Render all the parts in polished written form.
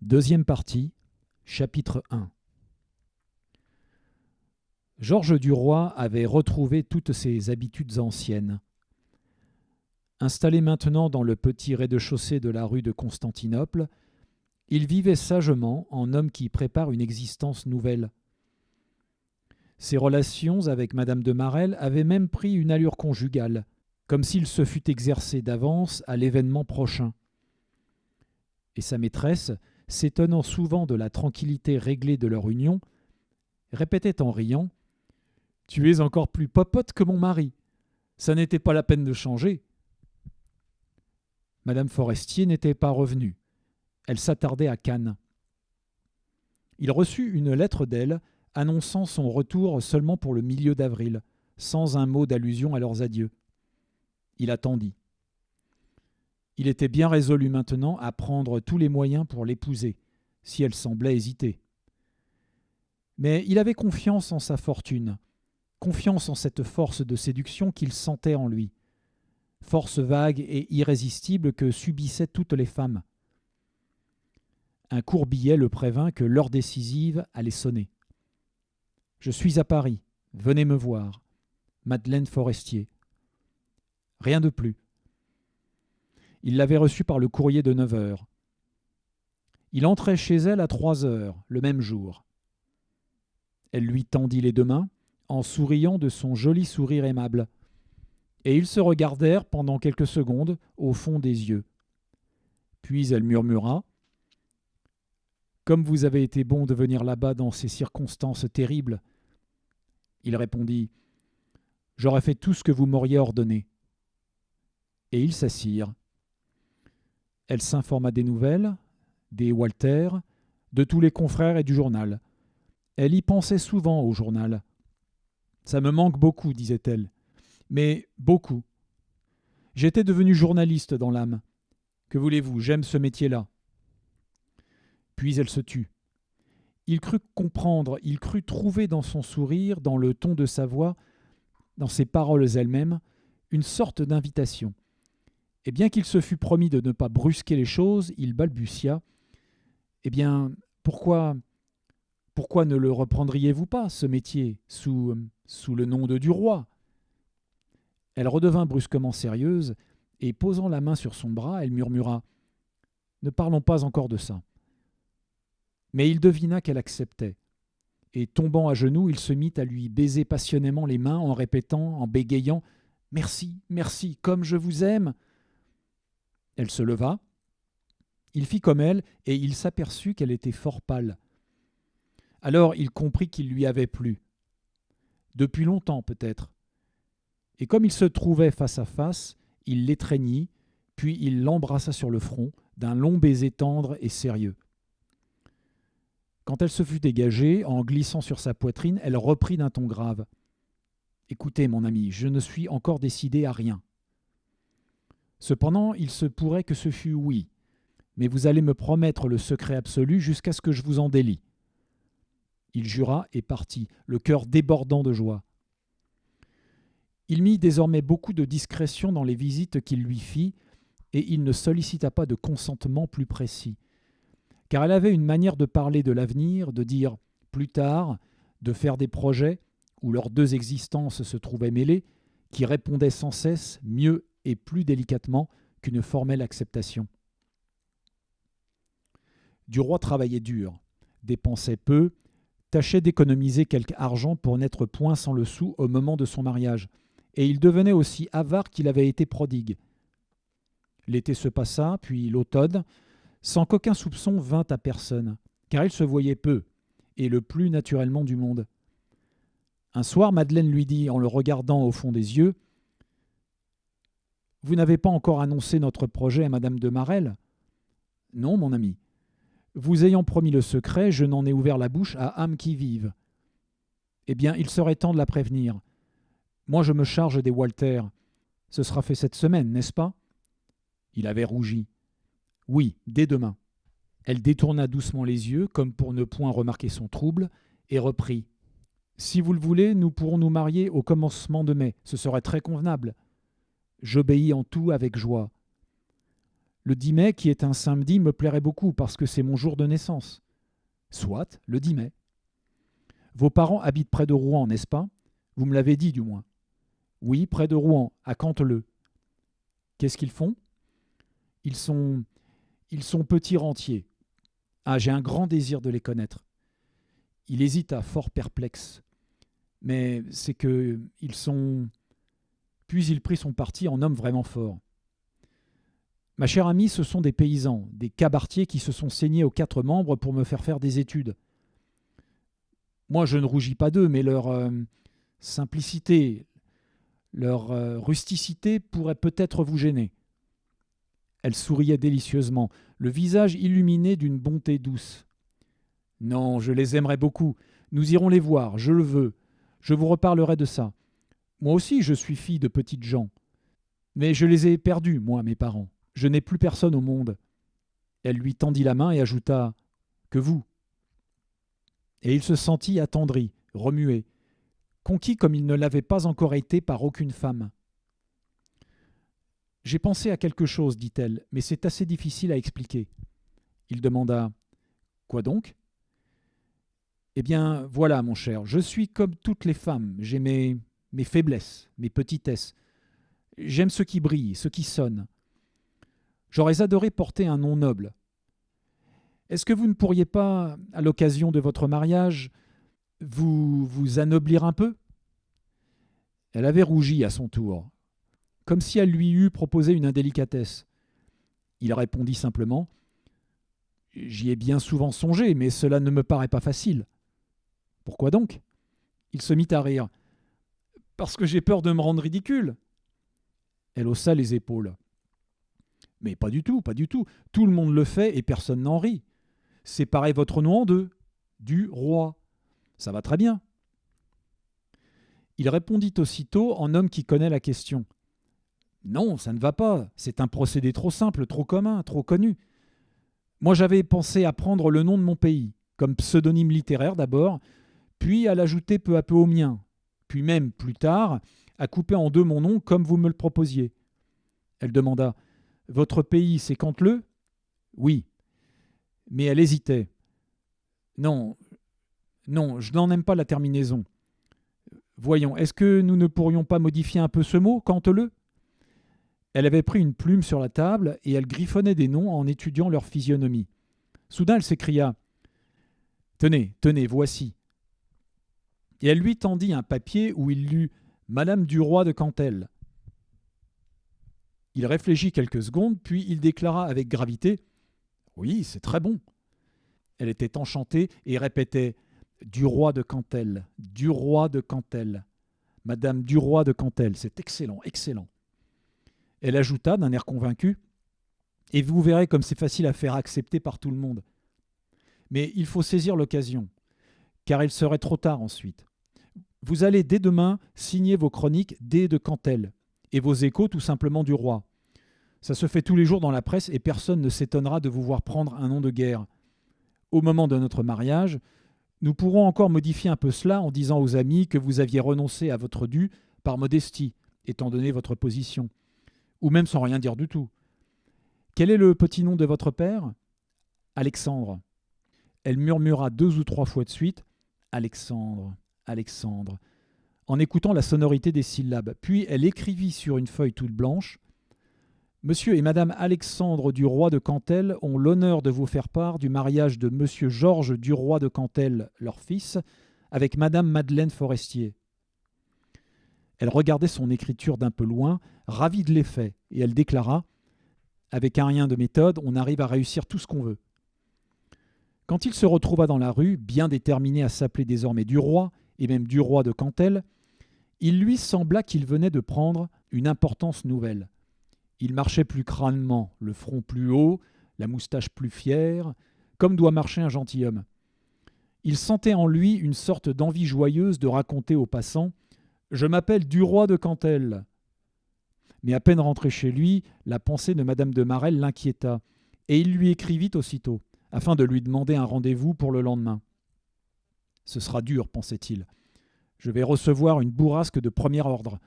Deuxième partie, chapitre 1. Georges Duroy avait retrouvé toutes ses habitudes anciennes. Installé maintenant dans le petit rez-de-chaussée de la rue de Constantinople, il vivait sagement en homme qui prépare une existence nouvelle. Ses relations avec madame de Marelle avaient même pris une allure conjugale, comme s'il se fût exercé d'avance à l'événement prochain. Et sa maîtresse, s'étonnant souvent de la tranquillité réglée de leur union, répétait en riant « Tu es encore plus popote que mon mari. Ça n'était pas la peine de changer. » Madame Forestier n'était pas revenue. Elle s'attardait à Cannes. Il reçut une lettre d'elle annonçant son retour seulement pour le milieu d'avril, sans un mot d'allusion à leurs adieux. Il attendit. Il était bien résolu maintenant à prendre tous les moyens pour l'épouser, si elle semblait hésiter. Mais il avait confiance en sa fortune, confiance en cette force de séduction qu'il sentait en lui, force vague et irrésistible que subissaient toutes les femmes. Un court billet le prévint que l'heure décisive allait sonner. « Je suis à Paris, venez me voir. Madeleine Forestier. » Rien de plus. Il l'avait reçue par le courrier de 9 heures. Il entrait chez elle à 3 heures, le même jour. Elle lui tendit les deux mains, en souriant de son joli sourire aimable, et ils se regardèrent pendant quelques secondes au fond des yeux. Puis elle murmura « Comme vous avez été bon de venir là-bas dans ces circonstances terribles. » Il répondit « J'aurais fait tout ce que vous m'auriez ordonné. » Et ils s'assirent. Elle s'informa des nouvelles, des Walter, de tous les confrères et du journal. Elle y pensait souvent au journal. « Ça me manque beaucoup, disait-elle. Mais beaucoup. J'étais devenu journaliste dans l'âme. Que voulez-vous, j'aime ce métier-là. » Puis elle se tut. Il crut comprendre, il crut trouver dans son sourire, dans le ton de sa voix, dans ses paroles elles-mêmes, une sorte d'invitation. Et bien qu'il se fût promis de ne pas brusquer les choses, il balbutia « Eh bien, pourquoi ne le reprendriez-vous pas, ce métier, sous le nom de Duroy ?» Elle redevint brusquement sérieuse, et posant la main sur son bras, elle murmura « Ne parlons pas encore de ça. » Mais il devina qu'elle acceptait, et tombant à genoux, il se mit à lui baiser passionnément les mains en répétant, en bégayant « Merci, merci, comme je vous aime !» Elle se leva. Il fit comme elle, et il s'aperçut qu'elle était fort pâle. Alors il comprit qu'il lui avait plu. Depuis longtemps peut-être. Et comme il se trouvait face à face, il l'étreignit, puis il l'embrassa sur le front d'un long baiser tendre et sérieux. Quand elle se fut dégagée, en glissant sur sa poitrine, elle reprit d'un ton grave. « Écoutez, mon ami, je ne suis encore décidé à rien. Cependant, il se pourrait que ce fût oui, mais vous allez me promettre le secret absolu jusqu'à ce que je vous en délie. » Il jura et partit, le cœur débordant de joie. Il mit désormais beaucoup de discrétion dans les visites qu'il lui fit, et il ne sollicita pas de consentement plus précis. Car elle avait une manière de parler de l'avenir, de dire « plus tard », de faire des projets, où leurs deux existences se trouvaient mêlées, qui répondaient sans cesse, mieux et plus délicatement qu'une formelle acceptation. Duroy travaillait dur, dépensait peu, tâchait d'économiser quelque argent pour n'être point sans le sou au moment de son mariage, et il devenait aussi avare qu'il avait été prodigue. L'été se passa, puis l'automne, sans qu'aucun soupçon vînt à personne, car il se voyait peu, et le plus naturellement du monde. Un soir, Madeleine lui dit, en le regardant au fond des yeux, « Vous n'avez pas encore annoncé notre projet à madame de Marelle ?»« Non, mon ami. Vous ayant promis le secret, je n'en ai ouvert la bouche à âme qui vive. Eh bien, il serait temps de la prévenir. Moi, je me charge des Walter. Ce sera fait cette semaine, n'est-ce pas ?» Il avait rougi. « Oui, dès demain. » Elle détourna doucement les yeux, comme pour ne point remarquer son trouble, et reprit. « Si vous le voulez, nous pourrons nous marier au commencement de mai. Ce serait très convenable. » J'obéis en tout avec joie. Le 10 mai, qui est un samedi, me plairait beaucoup parce que c'est mon jour de naissance. Soit, le 10 mai. Vos parents habitent près de Rouen, n'est-ce pas? Vous me l'avez dit, du moins. Oui, près de Rouen, à Canteleu. Qu'est-ce qu'ils font? Ils sont petits rentiers. Ah, j'ai un grand désir de les connaître. Il hésita, fort perplexe. Mais c'est que ils sont... Puis il prit son parti en homme vraiment fort. Ma chère amie, ce sont des paysans, des cabaretiers qui se sont saignés aux 4 membres pour me faire des études. Moi, je ne rougis pas d'eux, mais leur simplicité, leur rusticité pourrait peut-être vous gêner. Elle souriait délicieusement, le visage illuminé d'une bonté douce. Non, je les aimerais beaucoup. Nous irons les voir, je le veux. Je vous reparlerai de ça. Moi aussi, je suis fille de petites gens. Mais je les ai perdus, moi, mes parents. Je n'ai plus personne au monde. Elle lui tendit la main et ajouta « Que vous ». Et il se sentit attendri, remué, conquis comme il ne l'avait pas encore été par aucune femme. « J'ai pensé à quelque chose, dit-elle, mais c'est assez difficile à expliquer. » Il demanda « Quoi donc ?» Eh bien, voilà, mon cher, je suis comme toutes les femmes, j'ai mes faiblesses, mes petitesses. J'aime ce qui brille, ce qui sonne. J'aurais adoré porter un nom noble. Est-ce que vous ne pourriez pas, à l'occasion de votre mariage, vous anoblir un peu? Elle avait rougi à son tour, comme si elle lui eût proposé une indélicatesse. Il répondit simplement « J'y ai bien souvent songé, mais cela ne me paraît pas facile. » Pourquoi donc? Il se mit à rire. « Parce que j'ai peur de me rendre ridicule. » Elle haussa les épaules. « Mais pas du tout, pas du tout. Tout le monde le fait et personne n'en rit. Séparez votre nom en deux. Du roi. Ça va très bien. » Il répondit aussitôt en homme qui connaît la question. « Non, ça ne va pas. C'est un procédé trop simple, trop commun, trop connu. Moi, j'avais pensé à prendre le nom de mon pays, comme pseudonyme littéraire d'abord, puis à l'ajouter peu à peu au mien, puis même, plus tard, à couper en deux mon nom comme vous me le proposiez. » Elle demanda « Votre pays, c'est Canteleu ?»« Oui. » Mais elle hésitait. « Non, je n'en aime pas la terminaison. Voyons, est-ce que nous ne pourrions pas modifier un peu ce mot, Canteleu ?» Elle avait pris une plume sur la table et elle griffonnait des noms en étudiant leur physionomie. Soudain, elle s'écria « Tenez, voici. » Et elle lui tendit un papier où il lut « Madame du roi de Cantel ». Il réfléchit quelques secondes, puis il déclara avec gravité « Oui, c'est très bon. » Elle était enchantée et répétait « Du roi de Cantel, du roi de Cantel. Madame du roi de Cantel, c'est excellent, excellent. » Elle ajouta d'un air convaincu « Et vous verrez comme c'est facile à faire accepter par tout le monde. Mais il faut saisir l'occasion, car il serait trop tard ensuite. Vous allez dès demain signer vos chroniques D de Cantel et vos échos tout simplement du roi. Ça se fait tous les jours dans la presse et personne ne s'étonnera de vous voir prendre un nom de guerre. Au moment de notre mariage, nous pourrons encore modifier un peu cela en disant aux amis que vous aviez renoncé à votre dû par modestie, étant donné votre position, ou même sans rien dire du tout. Quel est le petit nom de votre père? Alexandre. Elle murmura 2 ou 3 fois de suite Alexandre, Alexandre, en écoutant la sonorité des syllabes. Puis elle écrivit sur une feuille toute blanche Monsieur et Madame Alexandre du roi de Cantel ont l'honneur de vous faire part du mariage de Monsieur Georges du roi de Cantel, leur fils, avec Madame Madeleine Forestier. Elle regardait son écriture d'un peu loin, ravie de l'effet, et elle déclara Avec un rien de méthode, on arrive à réussir tout ce qu'on veut. Quand il se retrouva dans la rue, bien déterminé à s'appeler désormais du roi, et même du roi de Cantel, il lui sembla qu'il venait de prendre une importance nouvelle. Il marchait plus crânement, le front plus haut, la moustache plus fière, comme doit marcher un gentilhomme. Il sentait en lui une sorte d'envie joyeuse de raconter aux passants « Je m'appelle Duroy de Cantel ». Mais à peine rentré chez lui, la pensée de Madame de Marelle l'inquiéta, et il lui écrivit aussitôt, afin de lui demander un rendez-vous pour le lendemain. « Ce sera dur, pensait-il. Je vais recevoir une bourrasque de premier ordre. »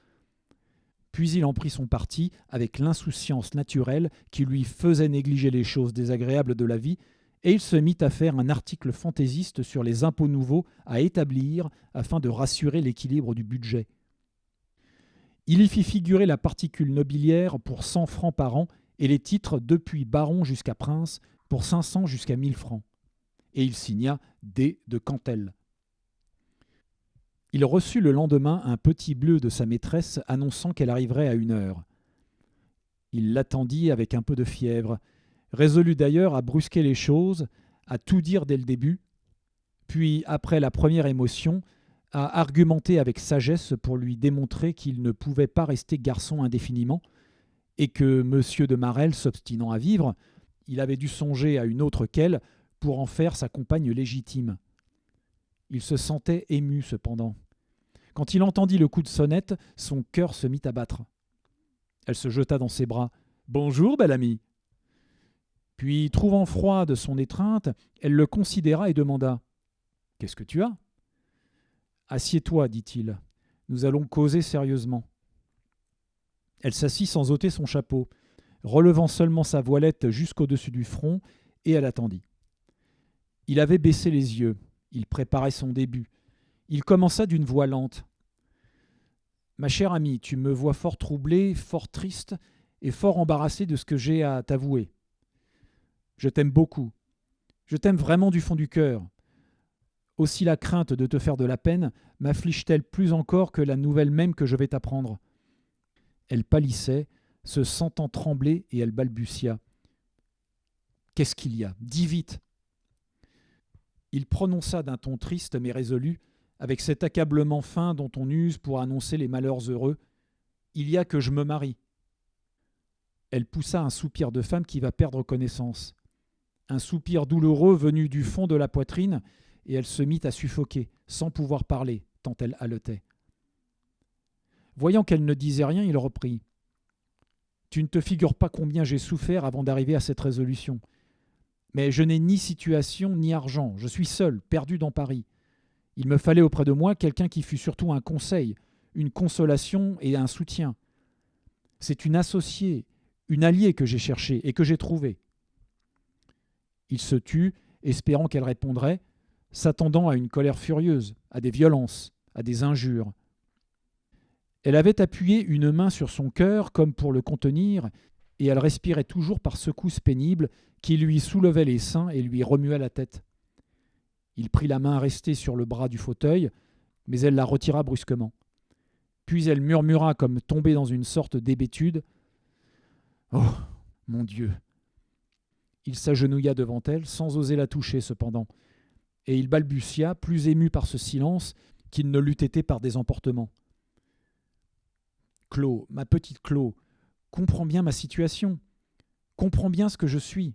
Puis il en prit son parti avec l'insouciance naturelle qui lui faisait négliger les choses désagréables de la vie, et il se mit à faire un article fantaisiste sur les impôts nouveaux à établir afin de rassurer l'équilibre du budget. Il y fit figurer la particule nobiliaire pour 100 francs par an et les titres depuis baron jusqu'à prince pour 500 jusqu'à 1000 francs. Et il signa D. de Cantel. Il reçut le lendemain un petit bleu de sa maîtresse annonçant qu'elle arriverait à 1 heure. Il l'attendit avec un peu de fièvre, résolu d'ailleurs à brusquer les choses, à tout dire dès le début, puis, après la première émotion, à argumenter avec sagesse pour lui démontrer qu'il ne pouvait pas rester garçon indéfiniment, et que M. de Marelle s'obstinant à vivre, il avait dû songer à une autre qu'elle pour en faire sa compagne légitime. Il se sentait ému cependant. Quand il entendit le coup de sonnette, son cœur se mit à battre. Elle se jeta dans ses bras. « Bonjour, belle amie !» Puis, trouvant froid de son étreinte, elle le considéra et demanda « Qu'est-ce que tu as ?»« Assieds-toi, dit-il. Nous allons causer sérieusement. » Elle s'assit sans ôter son chapeau, relevant seulement sa voilette jusqu'au-dessus du front, et elle attendit. Il avait baissé les yeux. Il préparait son début. Il commença d'une voix lente. « Ma chère amie, tu me vois fort troublée, fort triste et fort embarrassée de ce que j'ai à t'avouer. Je t'aime beaucoup. Je t'aime vraiment du fond du cœur. Aussi la crainte de te faire de la peine m'afflige-t-elle plus encore que la nouvelle même que je vais t'apprendre. » Elle pâlissait, se sentant trembler, et elle balbutia. « Qu'est-ce qu'il y a ? Dis vite !» Il prononça d'un ton triste mais résolu, avec cet accablement fin dont on use pour annoncer les malheurs heureux. « Il y a que je me marie. » Elle poussa un soupir de femme qui va perdre connaissance. Un soupir douloureux venu du fond de la poitrine, et elle se mit à suffoquer, sans pouvoir parler, tant elle haletait. Voyant qu'elle ne disait rien, il reprit. « Tu ne te figures pas combien j'ai souffert avant d'arriver à cette résolution. Mais je n'ai ni situation ni argent, je suis seul, perdu dans Paris. Il me fallait auprès de moi quelqu'un qui fût surtout un conseil, une consolation et un soutien. C'est une associée, une alliée que j'ai cherchée et que j'ai trouvée. » Il se tut, espérant qu'elle répondrait, s'attendant à une colère furieuse, à des violences, à des injures. Elle avait appuyé une main sur son cœur comme pour le contenir, et elle respirait toujours par secousses pénibles qui lui soulevaient les seins et lui remuaient la tête. Il prit la main restée sur le bras du fauteuil, mais elle la retira brusquement. Puis elle murmura comme tombée dans une sorte d'hébétude. « Oh, mon Dieu !» Il s'agenouilla devant elle, sans oser la toucher cependant, et il balbutia, plus ému par ce silence qu'il ne l'eût été par des emportements. « Clo, ma petite Clo, comprends bien ma situation. Comprends bien ce que je suis.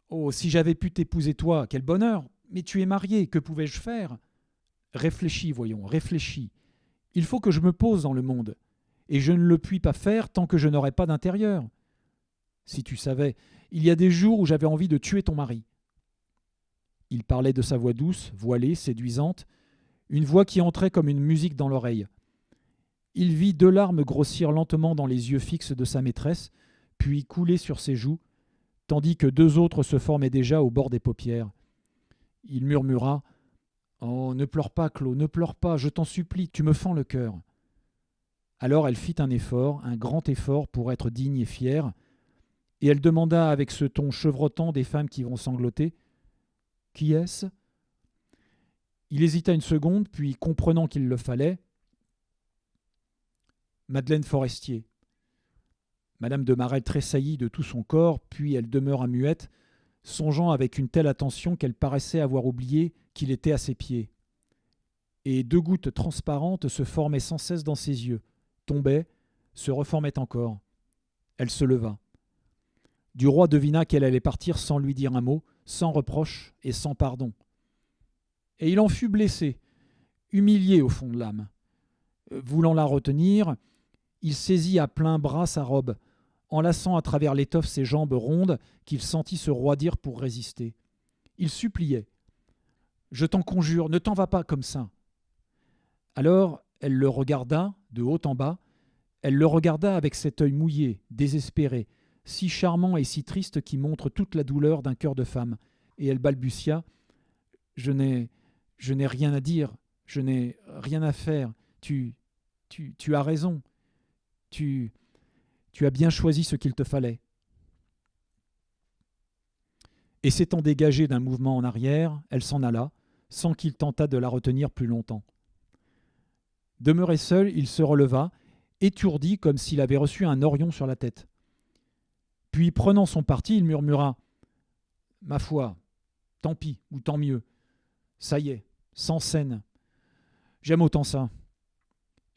Oh, si j'avais pu t'épouser toi, quel bonheur! Mais tu es marié, que pouvais-je faire? Réfléchis, voyons, réfléchis. Il faut que je me pose dans le monde, et je ne le puis pas faire tant que je n'aurai pas d'intérieur. Si tu savais, il y a des jours où j'avais envie de tuer ton mari. » Il parlait de sa voix douce, voilée, séduisante, une voix qui entrait comme une musique dans l'oreille. Il vit 2 larmes grossir lentement dans les yeux fixes de sa maîtresse, puis couler sur ses joues, tandis que 2 autres se formaient déjà au bord des paupières. Il murmura « Oh, ne pleure pas, Clo, ne pleure pas, je t'en supplie, tu me fends le cœur. » Alors elle fit un effort, un grand effort pour être digne et fière, et elle demanda avec ce ton chevrotant des femmes qui vont sangloter « Qui est-ce » Il hésita une seconde, puis, comprenant qu'il le fallait, « Madeleine Forestier. » Madame de Marelle tressaillit de tout son corps, puis elle demeura muette, songeant avec une telle attention qu'elle paraissait avoir oublié qu'il était à ses pieds. Et 2 gouttes transparentes se formaient sans cesse dans ses yeux, tombaient, se reformaient encore. Elle se leva. Duroy devina qu'elle allait partir sans lui dire un mot, sans reproche et sans pardon. Et il en fut blessé, humilié au fond de l'âme. Voulant la retenir, il saisit à plein bras sa robe, enlaçant à travers l'étoffe ses jambes rondes qu'il sentit se roidir pour résister. Il suppliait. « Je t'en conjure, ne t'en vas pas comme ça. » Alors elle le regarda de haut en bas, Elle le regarda avec cet œil mouillé, désespéré, si charmant et si triste qui montre toute la douleur d'un cœur de femme, et elle balbutia « Je n'ai rien à dire, je n'ai rien à faire, tu as raison, tu as bien choisi ce qu'il te fallait. » Et s'étant dégagée d'un mouvement en arrière, elle s'en alla, sans qu'il tentât de la retenir plus longtemps. Demeuré seul, il se releva, étourdi comme s'il avait reçu un orion sur la tête. Puis, prenant son parti, il murmura « Ma foi, tant pis, ou tant mieux. Ça y est, sans scène. J'aime autant ça. »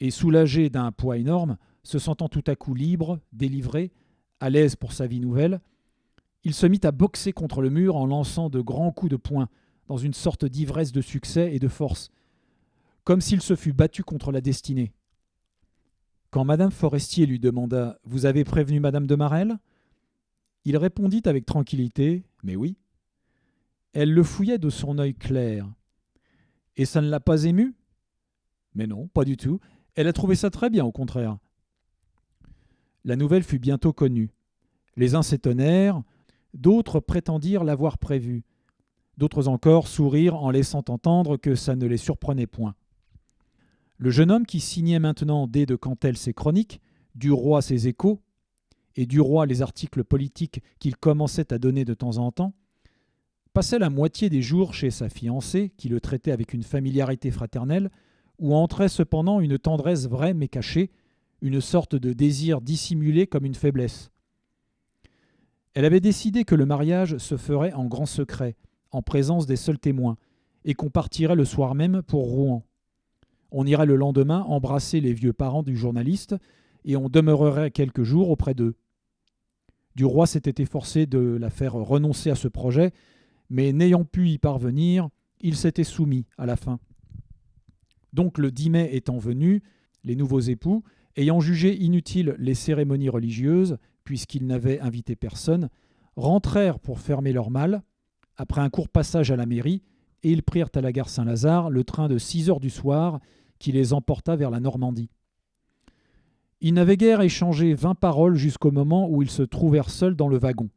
Et soulagé d'un poids énorme, se sentant tout à coup libre, délivré, à l'aise pour sa vie nouvelle, il se mit à boxer contre le mur en lançant de grands coups de poing, dans une sorte d'ivresse de succès et de force, comme s'il se fût battu contre la destinée. Quand madame Forestier lui demanda « Vous avez prévenu madame de Marelle ?» il répondit avec tranquillité « Mais oui. » Elle le fouillait de son œil clair. « Et ça ne l'a pas émue ?»« Mais non, pas du tout. Elle a trouvé ça très bien, au contraire. » La nouvelle fut bientôt connue. Les uns s'étonnèrent, d'autres prétendirent l'avoir prévue. D'autres encore sourirent en laissant entendre que ça ne les surprenait point. Le jeune homme qui signait maintenant dès de Cantel ses chroniques, du roi ses échos, et du roi les articles politiques qu'il commençait à donner de temps en temps, passait la moitié des jours chez sa fiancée, qui le traitait avec une familiarité fraternelle, où entrait cependant une tendresse vraie mais cachée, une sorte de désir dissimulé comme une faiblesse. Elle avait décidé que le mariage se ferait en grand secret, en présence des seuls témoins, et qu'on partirait le soir même pour Rouen. On irait le lendemain embrasser les vieux parents du journaliste, et on demeurerait quelques jours auprès d'eux. Du roi s'était efforcé de la faire renoncer à ce projet, mais n'ayant pu y parvenir, il s'était soumis à la fin. Donc le 10 mai étant venu, les nouveaux époux, ayant jugé inutiles les cérémonies religieuses, puisqu'ils n'avaient invité personne, rentrèrent pour fermer leur mal, après un court passage à la mairie, et ils prirent à la gare Saint-Lazare le train de 6 heures du soir qui les emporta vers la Normandie. Ils n'avaient guère échangé 20 paroles jusqu'au moment où ils se trouvèrent seuls dans le wagon.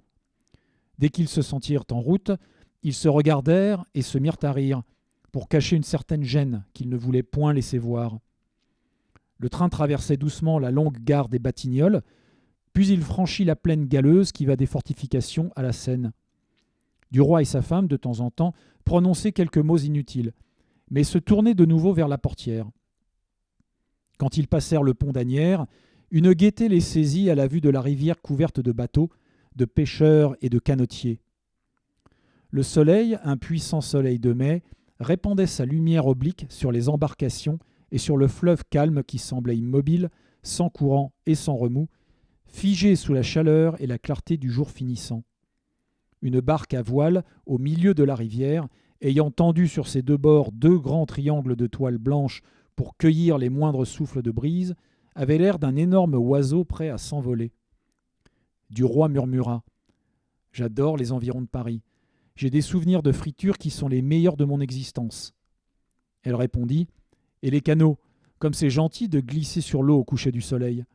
Dès qu'ils se sentirent en route, ils se regardèrent et se mirent à rire, pour cacher une certaine gêne qu'ils ne voulaient point laisser voir. Le train traversait doucement la longue gare des Batignolles, puis il franchit la plaine galeuse qui va des fortifications à la Seine. Du roi et sa femme, de temps en temps, prononçaient quelques mots inutiles, mais se tournaient de nouveau vers la portière. Quand ils passèrent le pont d'Asnières, une gaieté les saisit à la vue de la rivière couverte de bateaux, de pêcheurs et de canotiers. Le soleil, un puissant soleil de mai, répandait sa lumière oblique sur les embarcations et sur le fleuve calme qui semblait immobile, sans courant et sans remous, figé sous la chaleur et la clarté du jour finissant. Une barque à voile, au milieu de la rivière, ayant tendu sur ses deux bords 2 grands triangles de toile blanche pour cueillir les moindres souffles de brise, avait l'air d'un énorme oiseau prêt à s'envoler. Du roi murmura « J'adore les environs de Paris. J'ai des souvenirs de friture qui sont les meilleurs de mon existence. » Elle répondit « Et les canaux, comme c'est gentil de glisser sur l'eau au coucher du soleil. »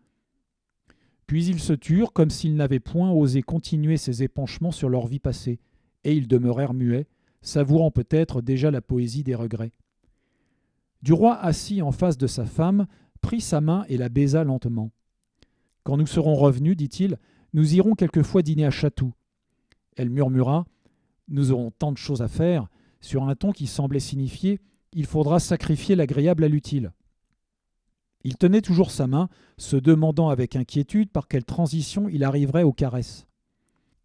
Puis ils se turent comme s'ils n'avaient point osé continuer ces épanchements sur leur vie passée, et ils demeurèrent muets, savourant peut-être déjà la poésie des regrets. Du roi, assis en face de sa femme, prit sa main et la baisa lentement. « Quand nous serons revenus, dit-il, nous irons quelquefois dîner à Chatou. » Elle murmura « Nous aurons tant de choses à faire », sur un ton qui semblait signifier « Il faudra sacrifier l'agréable à l'utile ». Il tenait toujours sa main, se demandant avec inquiétude par quelle transition il arriverait aux caresses.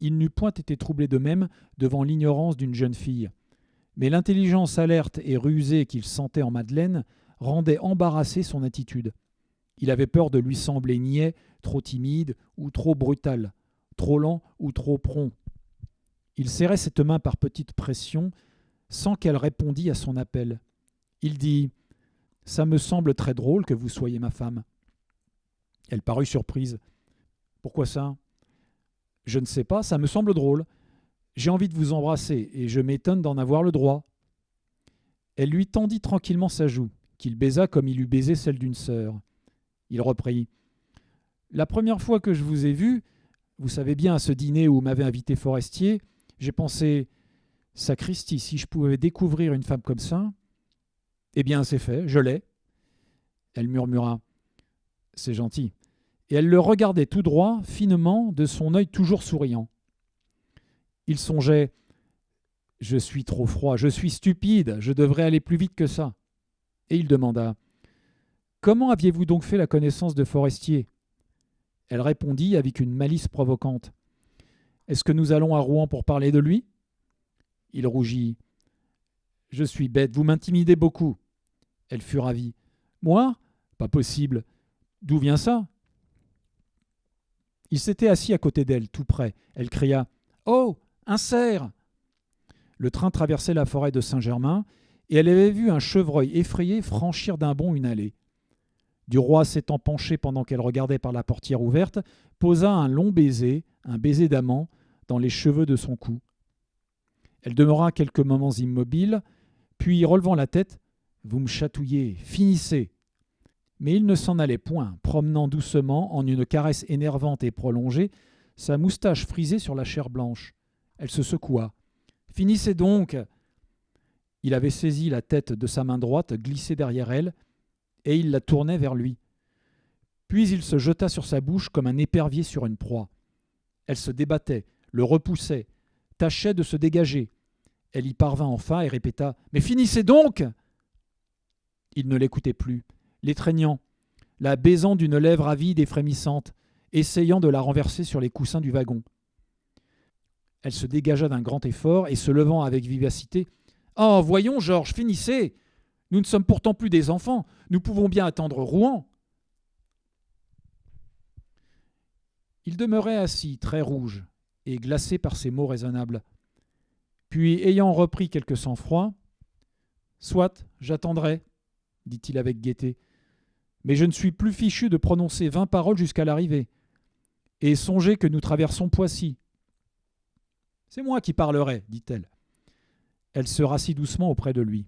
Il n'eût point été troublé de même devant l'ignorance d'une jeune fille. Mais l'intelligence alerte et rusée qu'il sentait en Madeleine rendait embarrassée son attitude. Il avait peur de lui sembler niais, trop timide ou trop brutal, trop lent ou trop prompt. Il serrait cette main par petites pressions, sans qu'elle répondît à son appel. Il dit « Ça me semble très drôle que vous soyez ma femme. » Elle parut surprise. « Pourquoi ça ? » ?»« Je ne sais pas, ça me semble drôle. J'ai envie de vous embrasser, et je m'étonne d'en avoir le droit. » Elle lui tendit tranquillement sa joue, qu'il baisa comme il eût baisé celle d'une sœur. Il reprit La première fois que je vous ai vu, vous savez bien, à ce dîner où m'avait invité Forestier, j'ai pensé, sacristi, si je pouvais découvrir une femme comme ça, eh bien c'est fait, je l'ai. Elle murmura, c'est gentil. Et elle le regardait tout droit, finement, de son œil toujours souriant. Il songeait, je suis trop froid, je suis stupide, je devrais aller plus vite que ça. Et il demanda, comment aviez-vous donc fait la connaissance de Forestier ? Elle répondit avec une malice provocante. Est-ce que nous allons à Rouen pour parler de lui ? Il rougit. Je suis bête, vous m'intimidez beaucoup. Elle fut ravie. Moi ? Pas possible. D'où vient ça ? Il s'était assis à côté d'elle, tout près. Elle cria. Oh, un cerf ! Le train traversait la forêt de Saint-Germain, et elle avait vu un chevreuil effrayé franchir d'un bond une allée. Duroy, s'étant penché pendant qu'elle regardait par la portière ouverte, posa un long baiser, un baiser d'amant, dans les cheveux de son cou. Elle demeura quelques moments immobile, puis, relevant la tête, « Vous me chatouillez, finissez !» Mais il ne s'en allait point, promenant doucement, en une caresse énervante et prolongée, sa moustache frisée sur la chair blanche. Elle se secoua. « Finissez donc !» Il avait saisi la tête de sa main droite, glissée derrière elle, et il la tournait vers lui. Puis il se jeta sur sa bouche comme un épervier sur une proie. Elle se débattait, le repoussait, tâchait de se dégager. Elle y parvint enfin et répéta « Mais finissez donc !» Il ne l'écoutait plus, l'étreignant, la baisant d'une lèvre avide et frémissante, essayant de la renverser sur les coussins du wagon. Elle se dégagea d'un grand effort et se levant avec vivacité « Oh, voyons, Georges, finissez ! Nous ne sommes pourtant plus des enfants, nous pouvons bien attendre Rouen. » Il demeurait assis, très rouge, et glacé par ces mots raisonnables. Puis, ayant repris quelque sang-froid, « Soit, j'attendrai, » dit-il avec gaieté, « mais je ne suis plus fichu de prononcer 20 paroles jusqu'à l'arrivée. Et songez que nous traversons Poissy. »« C'est moi qui parlerai, » dit-elle. Elle se rassit doucement auprès de lui.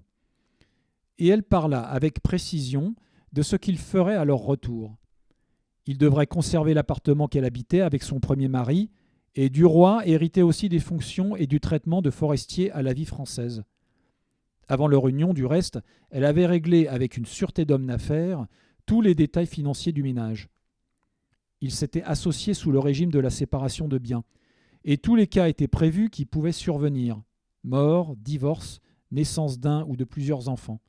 Et elle parla avec précision de ce qu'il ferait à leur retour. Il devrait conserver l'appartement qu'elle habitait avec son premier mari, et Duroy héritait aussi des fonctions et du traitement de Forestier à la vie française. Avant leur union, du reste, elle avait réglé avec une sûreté d'homme d'affaires tous les détails financiers du ménage. Ils s'étaient associés sous le régime de la séparation de biens, et tous les cas étaient prévus qui pouvaient survenir: mort, divorce, naissance d'un ou de plusieurs enfants.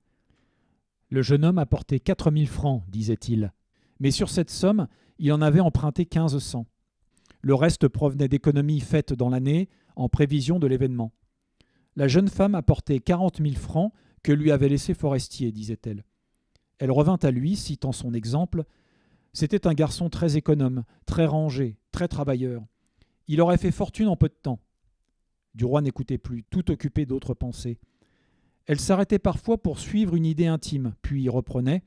Le jeune homme apportait 4 000 francs, disait-il. Mais sur cette somme, il en avait emprunté 1500. Le reste provenait d'économies faites dans l'année en prévision de l'événement. La jeune femme apportait 40 000 francs que lui avait laissé Forestier, disait-elle. Elle revint à lui, citant son exemple. C'était un garçon très économe, très rangé, très travailleur. Il aurait fait fortune en peu de temps. Duroy n'écoutait plus, tout occupé d'autres pensées. Elle s'arrêtait parfois pour suivre une idée intime, puis reprenait.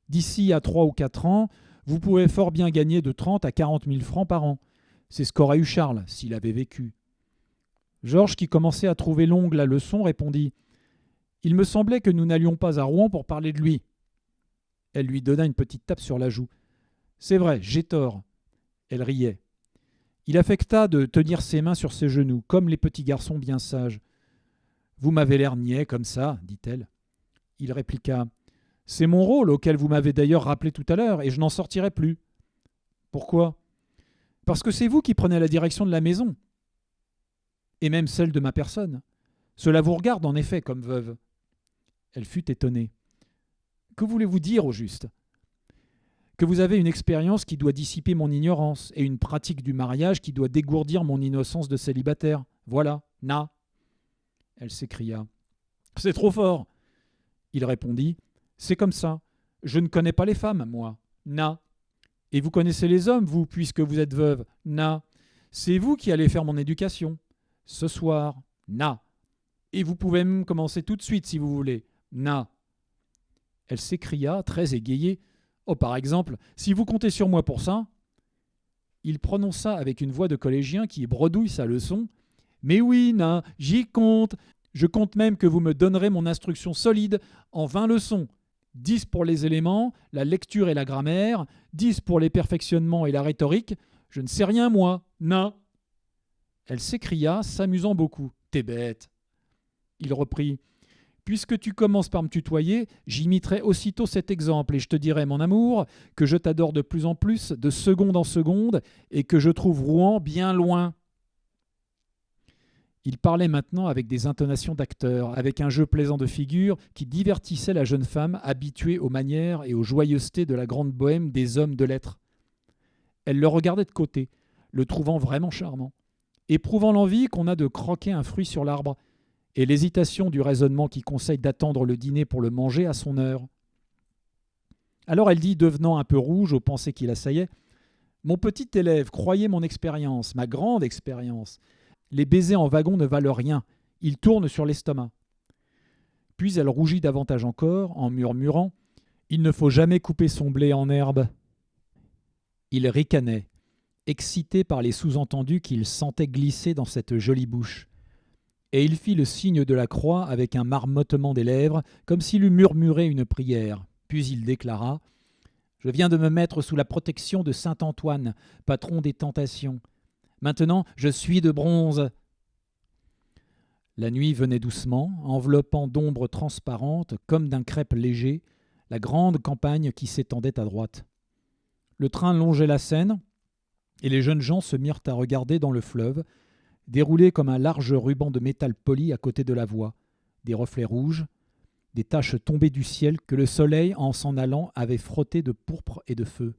« D'ici à 3 ou 4 ans, vous pouvez fort bien gagner de 30 à 40 000 francs par an. C'est ce qu'aurait eu Charles, s'il avait vécu. » Georges, qui commençait à trouver longue la leçon, répondit « Il me semblait que nous n'allions pas à Rouen pour parler de lui. » Elle lui donna une petite tape sur la joue. « C'est vrai, j'ai tort. » Elle riait. Il affecta de tenir ses mains sur ses genoux, comme les petits garçons bien sages. « Vous m'avez l'air niais comme ça, » dit-elle. Il répliqua « C'est mon rôle, auquel vous m'avez d'ailleurs rappelé tout à l'heure, et je n'en sortirai plus. »« Pourquoi ? » ?»« Parce que c'est vous qui prenez la direction de la maison, et même celle de ma personne. Cela vous regarde en effet comme veuve. » Elle fut étonnée. « Que voulez-vous dire au juste ? » ?»« Que vous avez une expérience qui doit dissiper mon ignorance, et une pratique du mariage qui doit dégourdir mon innocence de célibataire. Voilà, na !» Elle s'écria. « C'est trop fort !» Il répondit. « C'est comme ça. Je ne connais pas les femmes, moi. Na. Et vous connaissez les hommes, vous, puisque vous êtes veuve. Na. C'est vous qui allez faire mon éducation. Ce soir. Na. Et vous pouvez même commencer tout de suite, si vous voulez. Na. » Elle s'écria, très égayée. « Oh, par exemple, si vous comptez sur moi pour ça ?» Il prononça avec une voix de collégien qui bredouille sa leçon. « Mais oui, na, j'y compte. Je compte même que vous me donnerez mon instruction solide en 20 leçons. 10 pour les éléments, la lecture et la grammaire, 10 pour les perfectionnements et la rhétorique. Je ne sais rien, moi, nain. Elle s'écria, s'amusant beaucoup. T'es bête. Il reprit. Puisque tu commences par me tutoyer, j'imiterai aussitôt cet exemple et je te dirai, mon amour, que je t'adore de plus en plus, de seconde en seconde, et que je trouve Rouen bien loin. Il parlait maintenant avec des intonations d'acteur, avec un jeu plaisant de figure qui divertissait la jeune femme habituée aux manières et aux joyeusetés de la grande bohème des hommes de lettres. Elle le regardait de côté, le trouvant vraiment charmant, éprouvant l'envie qu'on a de croquer un fruit sur l'arbre, et l'hésitation du raisonnement qui conseille d'attendre le dîner pour le manger à son heure. Alors elle dit, devenant un peu rouge aux pensées qui l'assaillaient, « Mon petit élève, croyez mon expérience, ma grande expérience. Les baisers en wagon ne valent rien, ils tournent sur l'estomac. » Puis elle rougit davantage encore, en murmurant, « Il ne faut jamais couper son blé en herbe. » Il ricanait, excité par les sous-entendus qu'il sentait glisser dans cette jolie bouche. Et il fit le signe de la croix avec un marmottement des lèvres, comme s'il eût murmuré une prière. Puis il déclara « Je viens de me mettre sous la protection de saint Antoine, patron des tentations. Maintenant, je suis de bronze. » La nuit venait doucement, enveloppant d'ombres transparentes, comme d'un crêpe léger, la grande campagne qui s'étendait à droite. Le train longeait la Seine, et les jeunes gens se mirent à regarder dans le fleuve, déroulé comme un large ruban de métal poli à côté de la voie, des reflets rouges, des taches tombées du ciel que le soleil, en s'en allant, avait frottées de pourpre et de feu.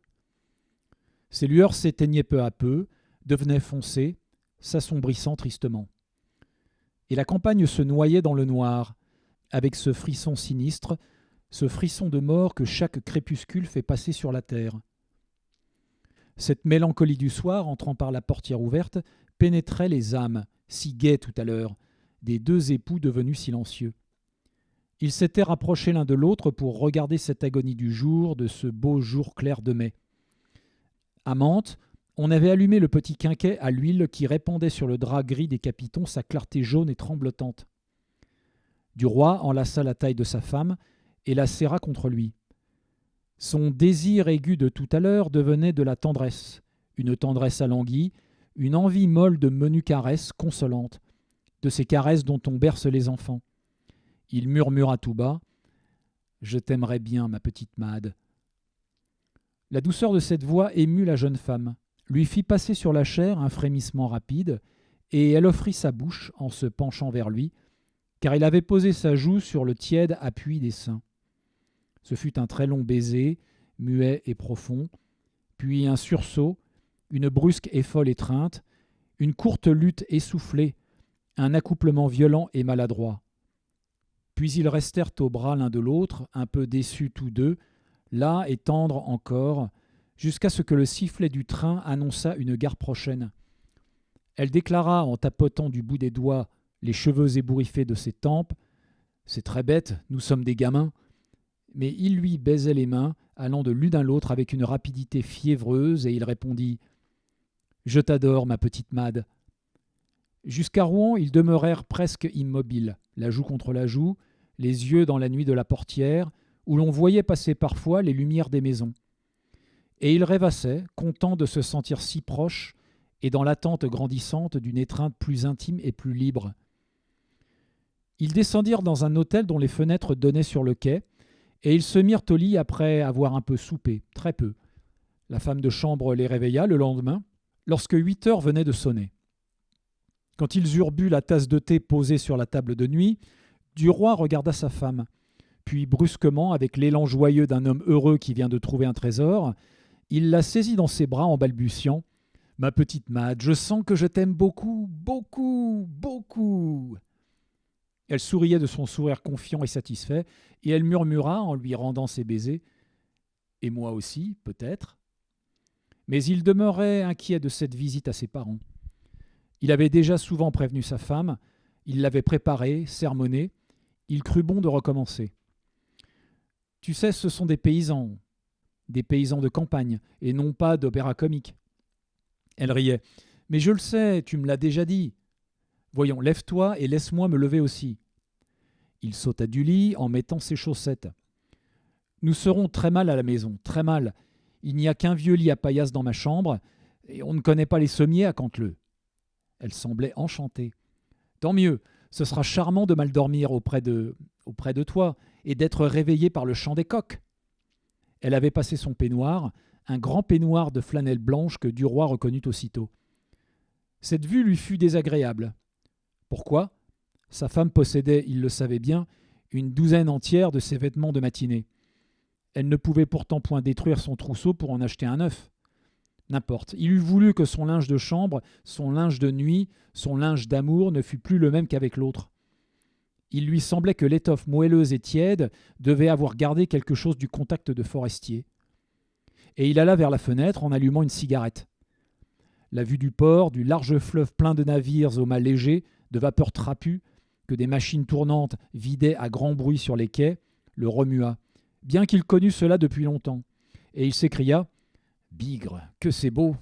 Ces lueurs s'éteignaient peu à peu, devenaient foncées, s'assombrissant tristement. Et la campagne se noyait dans le noir, avec ce frisson sinistre, ce frisson de mort que chaque crépuscule fait passer sur la terre. Cette mélancolie du soir, entrant par la portière ouverte, pénétrait les âmes, si gaies tout à l'heure, des deux époux devenus silencieux. Ils s'étaient rapprochés l'un de l'autre pour regarder cette agonie du jour, de ce beau jour clair de mai. À Mantes, on avait allumé le petit quinquet à l'huile qui répandait sur le drap gris des capitons sa clarté jaune et tremblotante. Duroy enlaça la taille de sa femme et la serra contre lui. Son désir aigu de tout à l'heure devenait de la tendresse, une tendresse alanguie, une envie molle de menues caresses consolantes, de ces caresses dont on berce les enfants. Il murmura tout bas « Je t'aimerais bien, ma petite Made. » La douceur de cette voix émut la jeune femme, lui fit passer sur la chair un frémissement rapide, et elle offrit sa bouche en se penchant vers lui, car il avait posé sa joue sur le tiède appui des seins. Ce fut un très long baiser, muet et profond, puis un sursaut, une brusque et folle étreinte, une courte lutte essoufflée, un accouplement violent et maladroit. Puis ils restèrent aux bras l'un de l'autre, un peu déçus tous deux, là et tendres encore, jusqu'à ce que le sifflet du train annonça une gare prochaine. Elle déclara en tapotant du bout des doigts les cheveux ébouriffés de ses tempes « C'est très bête, nous sommes des gamins », mais il lui baisait les mains, allant de l'une à l'autre avec une rapidité fiévreuse, et il répondit « Je t'adore, ma petite Made. » Jusqu'à Rouen, ils demeurèrent presque immobiles, la joue contre la joue, les yeux dans la nuit de la portière, où l'on voyait passer parfois les lumières des maisons. Et ils rêvassaient, contents de se sentir si proches, et dans l'attente grandissante d'une étreinte plus intime et plus libre. Ils descendirent dans un hôtel dont les fenêtres donnaient sur le quai, et ils se mirent au lit après avoir un peu soupé, très peu. La femme de chambre les réveilla le lendemain, lorsque 8 heures venaient de sonner. Quand ils eurent bu la tasse de thé posée sur la table de nuit, Duroy regarda sa femme, puis brusquement, avec l'élan joyeux d'un homme heureux qui vient de trouver un trésor, il la saisit dans ses bras en balbutiant « Ma petite Made, je sens que je t'aime beaucoup, beaucoup, beaucoup !» Elle souriait de son sourire confiant et satisfait, et elle murmura en lui rendant ses baisers « Et moi aussi, peut-être ?» Mais il demeurait inquiet de cette visite à ses parents. Il avait déjà souvent prévenu sa femme, il l'avait préparée, sermonnée, il crut bon de recommencer. « Tu sais, ce sont des paysans de campagne, et non pas d'opéra comique. » Elle riait. « Mais je le sais, tu me l'as déjà dit. Voyons, lève-toi et laisse-moi me lever aussi. » Il sauta du lit en mettant ses chaussettes. Nous serons très mal à la maison, très mal. Il n'y a qu'un vieux lit à paillasse dans ma chambre, et on ne connaît pas les sommiers à Canteleu. » Elle semblait enchantée. « Tant mieux, ce sera charmant de mal dormir auprès de toi, et d'être réveillée par le chant des coqs. » Elle avait passé son peignoir, un grand peignoir de flanelle blanche que Duroy reconnut aussitôt. Cette vue lui fut désagréable. Pourquoi ? Sa femme possédait, il le savait bien, une douzaine entière de ses vêtements de matinée. Elle ne pouvait pourtant point détruire son trousseau pour en acheter un neuf. N'importe, il eût voulu que son linge de chambre, son linge de nuit, son linge d'amour ne fût plus le même qu'avec l'autre. Il lui semblait que l'étoffe moelleuse et tiède devait avoir gardé quelque chose du contact de Forestier. Et il alla vers la fenêtre en allumant une cigarette. La vue du port, du large fleuve plein de navires aux mâts légers, de vapeurs trapues, que des machines tournantes vidaient à grand bruit sur les quais, le remua, bien qu'il connût cela depuis longtemps. Et il s'écria « Bigre, que c'est beau !»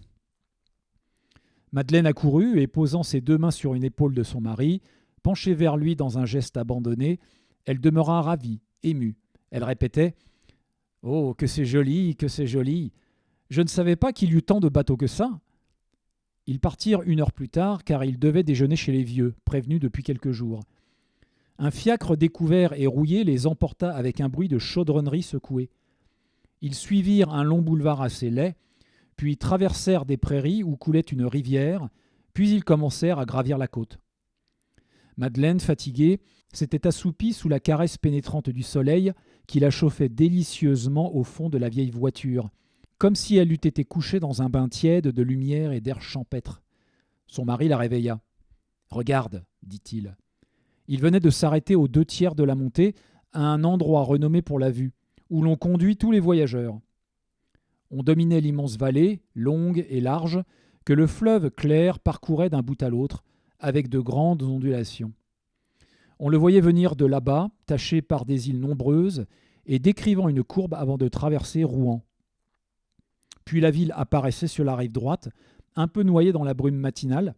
Madeleine accourut et, posant ses deux mains sur une épaule de son mari, penchée vers lui dans un geste abandonné, elle demeura ravie, émue. Elle répétait « Oh, que c'est joli, que c'est joli ! Je ne savais pas qu'il y eût tant de bateaux que ça !» Ils partirent 1 heure plus tard, car ils devaient déjeuner chez les vieux, prévenus depuis quelques jours. Un fiacre découvert et rouillé les emporta avec un bruit de chaudronnerie secouée. Ils suivirent un long boulevard assez laid, puis traversèrent des prairies où coulait une rivière, puis ils commencèrent à gravir la côte. Madeleine, fatiguée, s'était assoupie sous la caresse pénétrante du soleil qui la chauffait délicieusement au fond de la vieille voiture, comme si elle eût été couchée dans un bain tiède de lumière et d'air champêtre. Son mari la réveilla. « Regarde, dit-il. » Il venait de s'arrêter aux 2 tiers de la montée, à un endroit renommé pour la vue, où l'on conduit tous les voyageurs. On dominait l'immense vallée, longue et large, que le fleuve clair parcourait d'un bout à l'autre, avec de grandes ondulations. On le voyait venir de là-bas, taché par des îles nombreuses, et décrivant une courbe avant de traverser Rouen. Puis la ville apparaissait sur la rive droite, un peu noyée dans la brume matinale,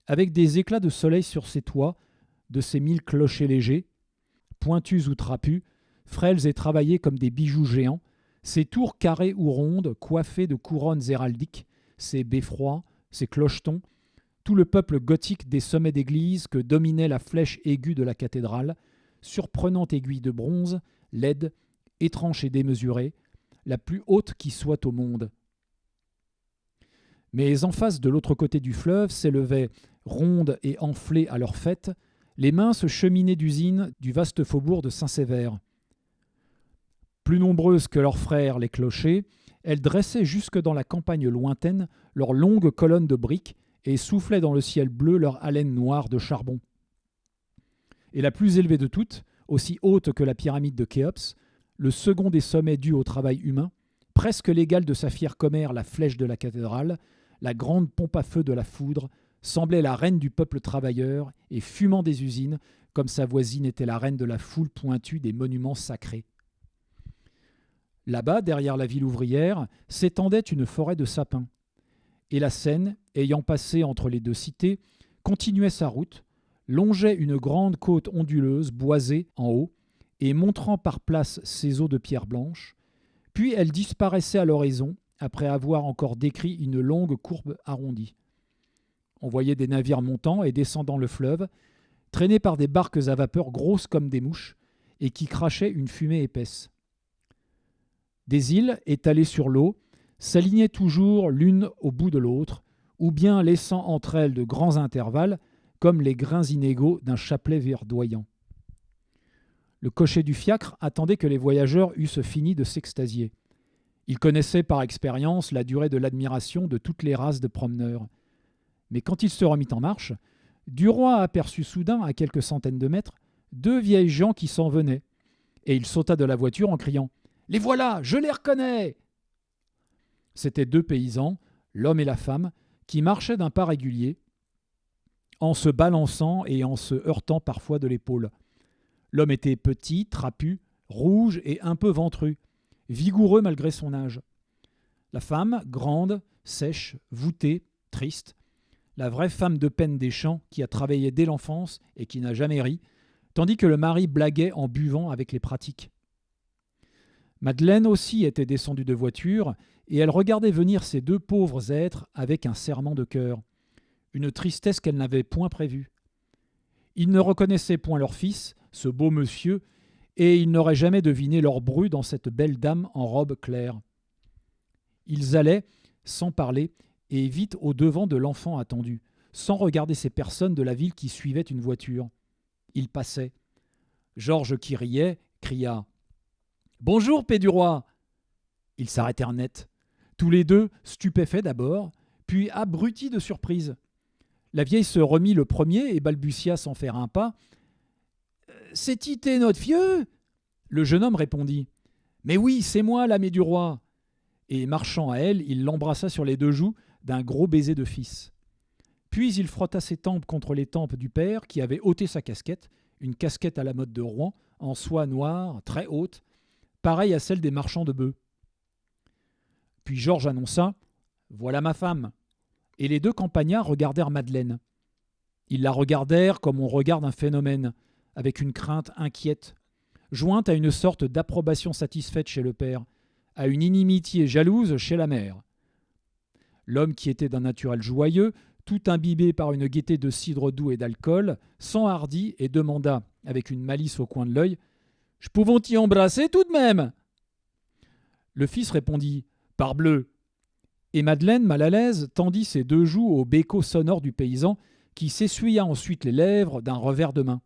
avec des éclats de soleil sur ses toits, de ses 1000 clochers légers, pointus ou trapus, frêles et travaillés comme des bijoux géants, ses tours carrées ou rondes, coiffées de couronnes héraldiques, ses beffrois, ses clochetons, tout le peuple gothique des sommets d'église que dominait la flèche aiguë de la cathédrale, surprenante aiguille de bronze, laide, étrange et démesurée, la plus haute qui soit au monde. Mais en face de l'autre côté du fleuve s'élevaient, rondes et enflées à leur fête, les minces cheminées d'usines du vaste faubourg de Saint-Sévère. Plus nombreuses que leurs frères les clochers, elles dressaient jusque dans la campagne lointaine leurs longues colonnes de briques et soufflaient dans le ciel bleu leur haleine noire de charbon. Et la plus élevée de toutes, aussi haute que la pyramide de Khéops, le second des sommets dus au travail humain, presque l'égal de sa fière commère la flèche de la cathédrale, la grande pompe à feu de la foudre, semblait la reine du peuple travailleur et fumant des usines, comme sa voisine était la reine de la foule pointue des monuments sacrés. Là-bas, derrière la ville ouvrière, s'étendait une forêt de sapins. Et la Seine, ayant passé entre les 2 cités, continuait sa route, longeait une grande côte onduleuse, boisée en haut, et montrant par places ses eaux de pierre blanche, puis elle disparaissait à l'horizon, après avoir encore décrit une longue courbe arrondie. On voyait des navires montant et descendant le fleuve, traînés par des barques à vapeur grosses comme des mouches, et qui crachaient une fumée épaisse. Des îles, étalées sur l'eau, s'alignaient toujours l'une au bout de l'autre, ou bien laissant entre elles de grands intervalles, comme les grains inégaux d'un chapelet verdoyant. Le cocher du fiacre attendait que les voyageurs eussent fini de s'extasier. Il connaissait par expérience la durée de l'admiration de toutes les races de promeneurs. Mais quand il se remit en marche, Duroy aperçut soudain, à quelques centaines de mètres, 2 vieilles gens qui s'en venaient, et il sauta de la voiture en criant « Les voilà, je les reconnais !» C'étaient 2 paysans, l'homme et la femme, qui marchaient d'un pas régulier, en se balançant et en se heurtant parfois de l'épaule. L'homme était petit, trapu, rouge et un peu ventru, vigoureux malgré son âge. La femme, grande, sèche, voûtée, triste, la vraie femme de peine des champs qui a travaillé dès l'enfance et qui n'a jamais ri, tandis que le mari blaguait en buvant avec les pratiques. Madeleine aussi était descendue de voiture, et elle regardait venir ces deux pauvres êtres avec un serrement de cœur, une tristesse qu'elle n'avait point prévue. Ils ne reconnaissaient point leur fils, ce beau monsieur, et ils n'auraient jamais deviné leur bru dans cette belle dame en robe claire. Ils allaient, sans parler, et vite au-devant de l'enfant attendu, sans regarder ces personnes de la ville qui suivaient une voiture. Ils passaient. Georges, qui riait, cria « Bonjour, paix du roi !» Ils s'arrêtèrent net, tous les deux stupéfaits d'abord, puis abrutis de surprise. La vieille se remit le premier et balbutia sans faire un pas « C'est ité notre vieux ?» Le jeune homme répondit « Mais oui, c'est moi, l'âme du roi !» Et marchant à elle, il l'embrassa sur les deux joues d'un gros baiser de fils. Puis il frotta ses tempes contre les tempes du père qui avait ôté sa casquette, une casquette à la mode de Rouen, en soie noire, très haute, pareille à celle des marchands de bœufs. Puis Georges annonça « Voilà ma femme !» Et les deux campagnards regardèrent Madeleine. Ils la regardèrent comme on regarde un phénomène, avec une crainte inquiète, jointe à une sorte d'approbation satisfaite chez le père, à une inimitié jalouse chez la mère. L'homme, qui était d'un naturel joyeux, tout imbibé par une gaieté de cidre doux et d'alcool, s'enhardit et demanda, avec une malice au coin de l'œil, « Je pouvons t'y embrasser tout de même ?» Le fils répondit « Parbleu !» Et Madeleine, mal à l'aise, tendit ses deux joues au béco sonore du paysan, qui s'essuya ensuite les lèvres d'un revers de main.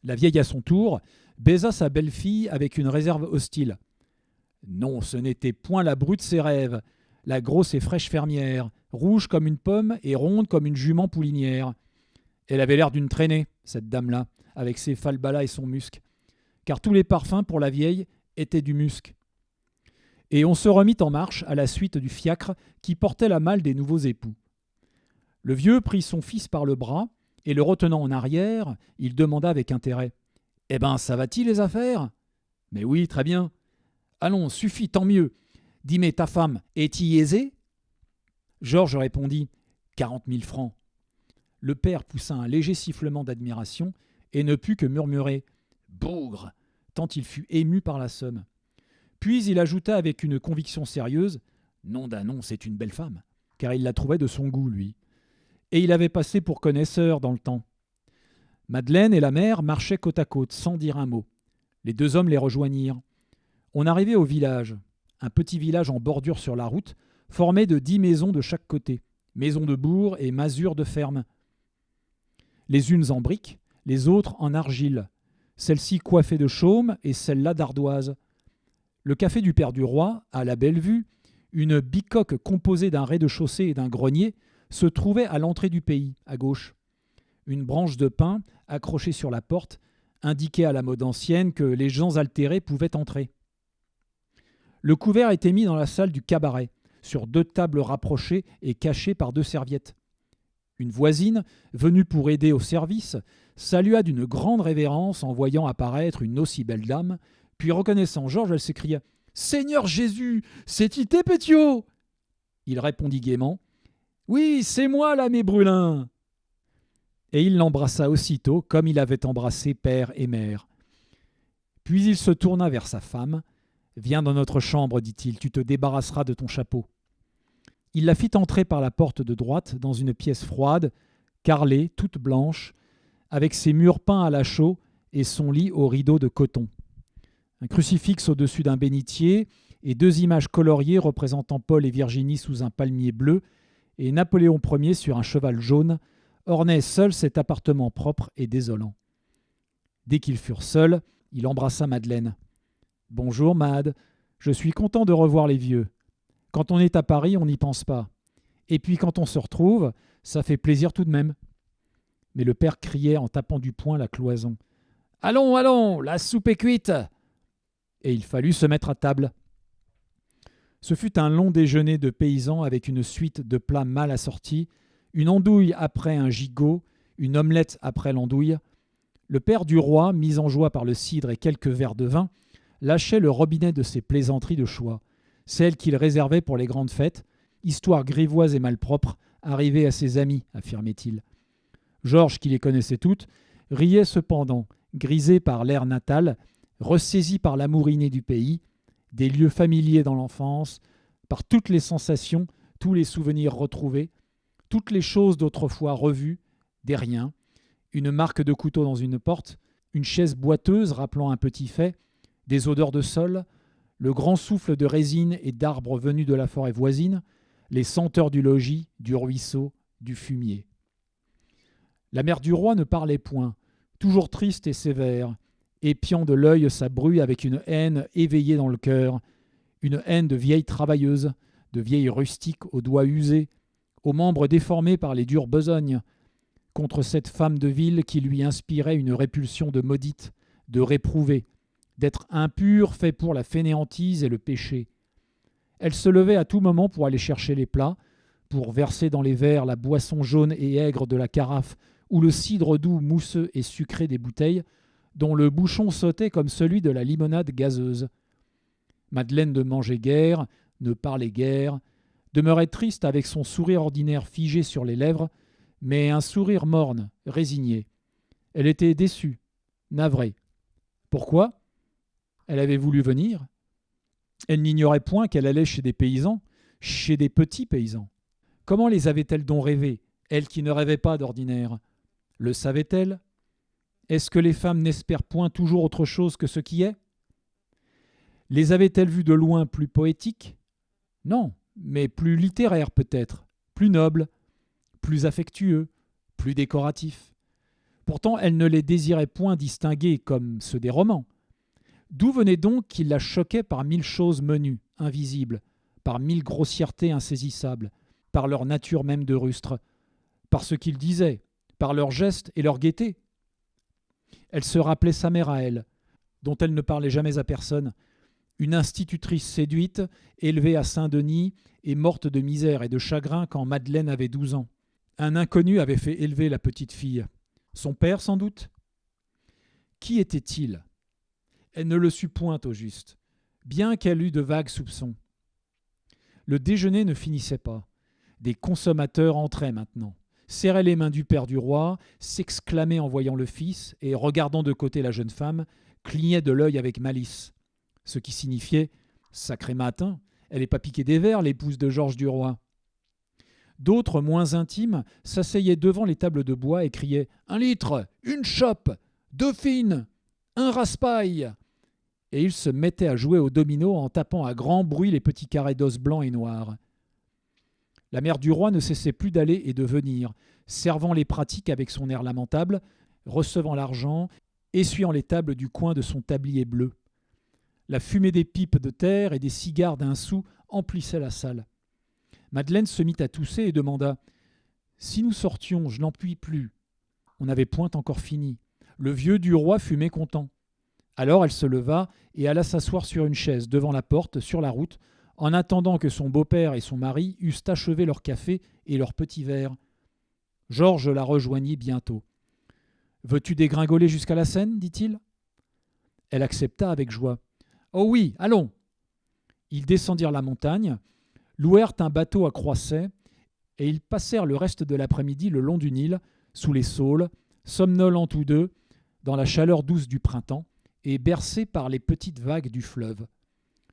La vieille, à son tour, baisa sa belle-fille avec une réserve hostile. Non, ce n'était point la brute de ses rêves, la grosse et fraîche fermière, rouge comme une pomme et ronde comme une jument poulinière. Elle avait l'air d'une traînée, cette dame-là, avec ses falbalas et son musc, car tous les parfums pour la vieille étaient du musc. Et on se remit en marche à la suite du fiacre qui portait la malle des nouveaux époux. Le vieux prit son fils par le bras, et le retenant en arrière, il demanda avec intérêt « Eh ben, ça va-t-il les affaires ?»« Mais oui, très bien. »« Allons, suffit, tant mieux. Dis-moi, ta femme, est-y aisée ?» Georges répondit « 40 000 francs. » Le père poussa un léger sifflement d'admiration et ne put que murmurer « Bougre !» tant il fut ému par la somme. Puis il ajouta avec une conviction sérieuse « Nom d'un nom, c'est une belle femme », car il la trouvait de son goût, lui. Et il avait passé pour connaisseur dans le temps. Madeleine et la mère marchaient côte à côte, sans dire un mot. Les deux hommes les rejoignirent. On arrivait au village, un petit village en bordure sur la route, formé de 10 maisons de chaque côté, maisons de bourg et masures de ferme. Les unes en briques, les autres en argile, celle-ci coiffée de chaume et celle-là d'ardoise. Le café du père du roi, à la Belle-Vue, une bicoque composée d'un rez-de-chaussée et d'un grenier, se trouvait à l'entrée du pays, à gauche. Une branche de pin, accrochée sur la porte, indiquait à la mode ancienne que les gens altérés pouvaient entrer. Le couvert était mis dans la salle du cabaret, sur 2 tables rapprochées et cachées par 2 serviettes. Une voisine, venue pour aider au service, salua d'une grande révérence en voyant apparaître une aussi belle dame, puis reconnaissant Georges, elle s'écria « Seigneur Jésus, c'est ité Pétiot !» Il répondit gaiement « Oui, c'est moi, là, mes brûlins !» Et il l'embrassa aussitôt, comme il avait embrassé père et mère. Puis il se tourna vers sa femme. « Viens dans notre chambre, dit-il, tu te débarrasseras de ton chapeau. » Il la fit entrer par la porte de droite dans une pièce froide, carrelée, toute blanche, avec ses murs peints à la chaux et son lit aux rideaux de coton. Un crucifix au-dessus d'un bénitier et 2 images coloriées représentant Paul et Virginie sous un palmier bleu et Napoléon Ier sur un cheval jaune ornaient seul cet appartement propre et désolant. Dès qu'ils furent seuls, il embrassa Madeleine. « Bonjour, Mad, je suis content de revoir les vieux. Quand on est à Paris, on n'y pense pas. Et puis quand on se retrouve, ça fait plaisir tout de même. » Mais le père criait en tapant du poing la cloison. « Allons, allons, la soupe est cuite !» Et il fallut se mettre à table. Ce fut un long déjeuner de paysans avec une suite de plats mal assortis, une andouille après un gigot, une omelette après l'andouille. Le père du roi, mis en joie par le cidre et quelques verres de vin, lâchait le robinet de ses plaisanteries de choix, celles qu'il réservait pour les grandes fêtes, histoire grivoise et malpropre, arrivée à ses amis, affirmait-il. Georges, qui les connaissait toutes, riait cependant, grisé par l'air natal, ressaisi par l'amour inné du pays, des lieux familiers dans l'enfance, par toutes les sensations, tous les souvenirs retrouvés, toutes les choses d'autrefois revues, des riens, une marque de couteau dans une porte, une chaise boiteuse rappelant un petit fait, des odeurs de sol, le grand souffle de résine et d'arbres venus de la forêt voisine, les senteurs du logis, du ruisseau, du fumier. La mère du roi ne parlait point, toujours triste et sévère, épiant de l'œil sa bru avec une haine éveillée dans le cœur, une haine de vieille travailleuse, de vieille rustique aux doigts usés, aux membres déformés par les dures besognes, contre cette femme de ville qui lui inspirait une répulsion de maudite, de réprouvée, d'être impur fait pour la fainéantise et le péché. Elle se levait à tout moment pour aller chercher les plats, pour verser dans les verres la boisson jaune et aigre de la carafe ou le cidre doux, mousseux et sucré des bouteilles, dont le bouchon sautait comme celui de la limonade gazeuse. Madeleine ne mangeait guère, ne parlait guère, demeurait triste avec son sourire ordinaire figé sur les lèvres, mais un sourire morne, résigné. Elle était déçue, navrée. Pourquoi ? Elle avait voulu venir. Elle n'ignorait point qu'elle allait chez des paysans, chez des petits paysans. Comment les avait-elle donc rêvés, elle qui ne rêvait pas d'ordinaire ? Le savait-elle ? Est-ce que les femmes n'espèrent point toujours autre chose que ce qui est ? Les avait-elle vus de loin plus poétiques ? Non, mais plus littéraires peut-être, plus nobles, plus affectueux, plus décoratifs. Pourtant, elle ne les désirait point distinguer comme ceux des romans. D'où venait donc qu'ils la choquaient par mille choses menues, invisibles, par mille grossièretés insaisissables, par leur nature même de rustre, par ce qu'ils disaient, par leurs gestes et leur gaieté ? Elle se rappelait sa mère à elle, dont elle ne parlait jamais à personne, une institutrice séduite, élevée à Saint-Denis et morte de misère et de chagrin quand Madeleine avait 12 ans. Un inconnu avait fait élever la petite fille. Son père, sans doute ? Qui était-il ? Elle ne le sut point au juste, bien qu'elle eût de vagues soupçons. Le déjeuner ne finissait pas. Des consommateurs entraient maintenant, serraient les mains du père du roi, s'exclamaient en voyant le fils et, regardant de côté la jeune femme, clignaient de l'œil avec malice, ce qui signifiait « Sacré matin, elle n'est pas piquée des vers, l'épouse de Georges du roi ». D'autres, moins intimes, s'asseyaient devant les tables de bois et criaient « Un litre, une chope, 2 fines, un raspail !» Et ils se mettaient à jouer au domino en tapant à grand bruit les petits carrés d'os blancs et noirs. La mère du roi ne cessait plus d'aller et de venir, servant les pratiques avec son air lamentable, recevant l'argent, essuyant les tables du coin de son tablier bleu. La fumée des pipes de terre et des cigares d'un sou emplissait la salle. Madeleine se mit à tousser et demanda « Si nous sortions, je n'en puis plus. » On n'avait point encore fini. Le vieux du roi fut mécontent. Alors elle se leva et alla s'asseoir sur une chaise devant la porte, sur la route, en attendant que son beau-père et son mari eussent achevé leur café et leur petit verre. Georges la rejoignit bientôt. « Veux-tu dégringoler jusqu'à la Seine » dit-il. Elle accepta avec joie. « Oh oui, allons !» Ils descendirent la montagne, louèrent un bateau à Croisset, et ils passèrent le reste de l'après-midi le long du Nil, sous les saules, somnolents tous deux, dans la chaleur douce du printemps, et bercés par les petites vagues du fleuve.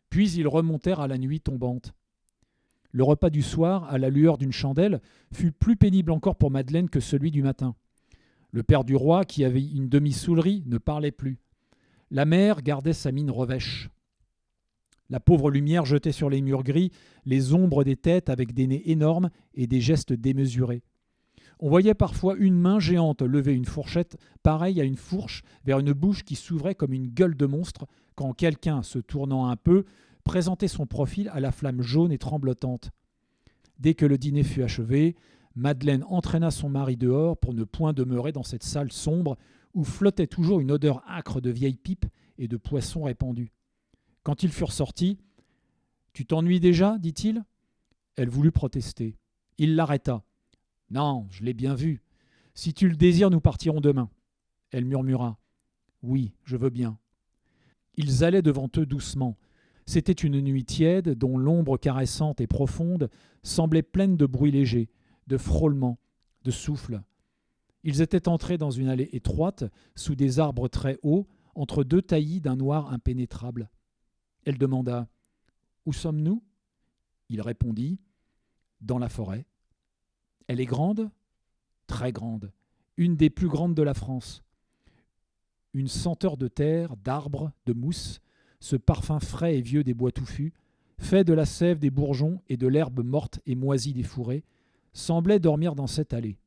Puis ils remontèrent à la nuit tombante. Le repas du soir, à la lueur d'une chandelle, fut plus pénible encore pour Madeleine que celui du matin. Le père du roi, qui avait une demi-saoulerie, ne parlait plus. La mère gardait sa mine revêche. La pauvre lumière jetait sur les murs gris les ombres des têtes avec des nez énormes et des gestes démesurés. On voyait parfois une main géante lever une fourchette pareille à une fourche vers une bouche qui s'ouvrait comme une gueule de monstre quand quelqu'un, se tournant un peu, présentait son profil à la flamme jaune et tremblotante. Dès que le dîner fut achevé, Madeleine entraîna son mari dehors pour ne point demeurer dans cette salle sombre où flottait toujours une odeur âcre de vieilles pipes et de poissons répandus. Quand ils furent sortis, « Tu t'ennuies déjà » dit-il. Elle voulut protester. Il l'arrêta. « Non, je l'ai bien vu. Si tu le désires, nous partirons demain. » Elle murmura. « Oui, je veux bien. » Ils allaient devant eux doucement. C'était une nuit tiède dont l'ombre caressante et profonde semblait pleine de bruits légers, de frôlements, de souffles. Ils étaient entrés dans une allée étroite, sous des arbres très hauts, entre deux taillis d'un noir impénétrable. Elle demanda « Où sommes-nous » Il répondit « Dans la forêt. » « Elle est grande ?»« Très grande, une des plus grandes de la France. » Une senteur de terre, d'arbres, de mousse, ce parfum frais et vieux des bois touffus, fait de la sève des bourgeons et de l'herbe morte et moisie des fourrés, semblait dormir dans cette allée.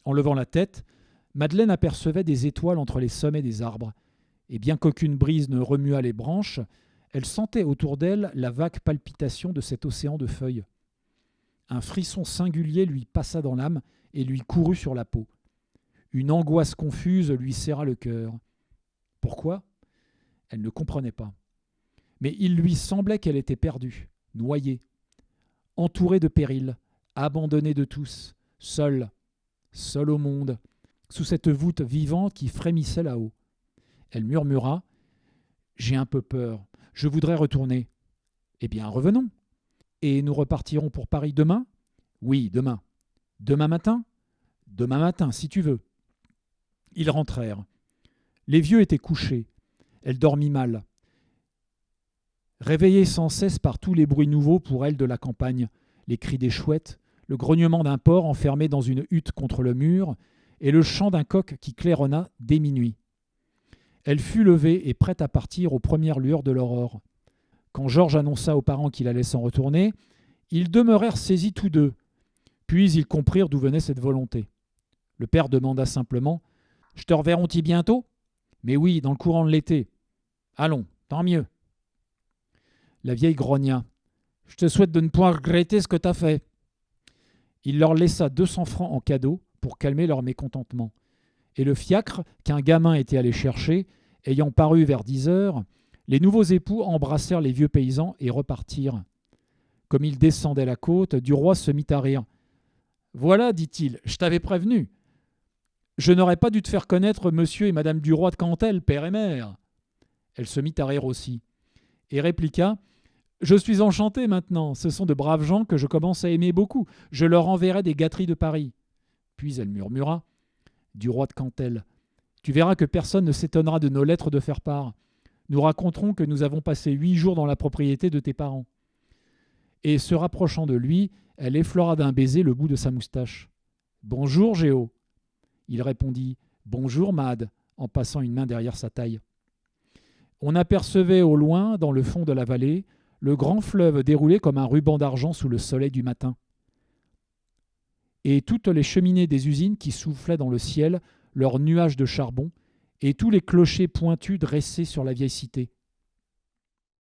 En levant la tête, Madeleine apercevait des étoiles entre les sommets des arbres, et bien qu'aucune brise ne remuât les branches, elle sentait autour d'elle la vague palpitation de cet océan de feuilles. Un frisson singulier lui passa dans l'âme et lui courut sur la peau. Une angoisse confuse lui serra le cœur. Pourquoi ? Elle ne comprenait pas. Mais il lui semblait qu'elle était perdue, noyée, entourée de périls, abandonnée de tous, seule au monde, sous cette voûte vivante qui frémissait là-haut. Elle murmura « J'ai un peu peur, je voudrais retourner. » « Eh bien, revenons. Et nous repartirons pour Paris demain ? » ?»« Oui, demain. »« Demain matin ? » ?»« Demain matin, si tu veux. » Ils rentrèrent. Les vieux étaient couchés. Elle dormit mal. Réveillée sans cesse par tous les bruits nouveaux pour elle de la campagne, les cris des chouettes, le grognement d'un porc enfermé dans une hutte contre le mur, et le chant d'un coq qui claironna dès minuit. Elle fut levée et prête à partir aux premières lueurs de l'aurore. Quand Georges annonça aux parents qu'il allait s'en retourner, ils demeurèrent saisis tous deux. Puis ils comprirent d'où venait cette volonté. Le père demanda simplement « Je te reverrons-ils bientôt ?»« Mais oui, dans le courant de l'été. »« Allons, tant mieux. » La vieille grogna « Je te souhaite de ne point regretter ce que t'as fait. » Il leur laissa 200 francs en cadeau pour calmer leur mécontentement. Et le fiacre qu'un gamin était allé chercher, ayant paru vers 10 heures, les nouveaux époux embrassèrent les vieux paysans et repartirent. Comme ils descendaient la côte, Duroy se mit à rire. « Voilà, dit-il, je t'avais prévenu. Je n'aurais pas dû te faire connaître monsieur et madame Duroy de Cantel, père et mère. » Elle se mit à rire aussi, et répliqua « Je suis enchanté maintenant, ce sont de braves gens que je commence à aimer beaucoup. Je leur enverrai des gâteries de Paris. » Puis elle murmura « Duroy de Cantel, tu verras que personne ne s'étonnera de nos lettres de faire part. Nous raconterons que nous avons passé 8 jours dans la propriété de tes parents. » Et se rapprochant de lui, elle effleura d'un baiser le bout de sa moustache. « Bonjour, Géo. » Il répondit « Bonjour, Mad » en passant une main derrière sa taille. On apercevait au loin, dans le fond de la vallée, le grand fleuve déroulé comme un ruban d'argent sous le soleil du matin. Et toutes les cheminées des usines qui soufflaient dans le ciel leurs nuages de charbon, et tous les clochers pointus dressés sur la vieille cité.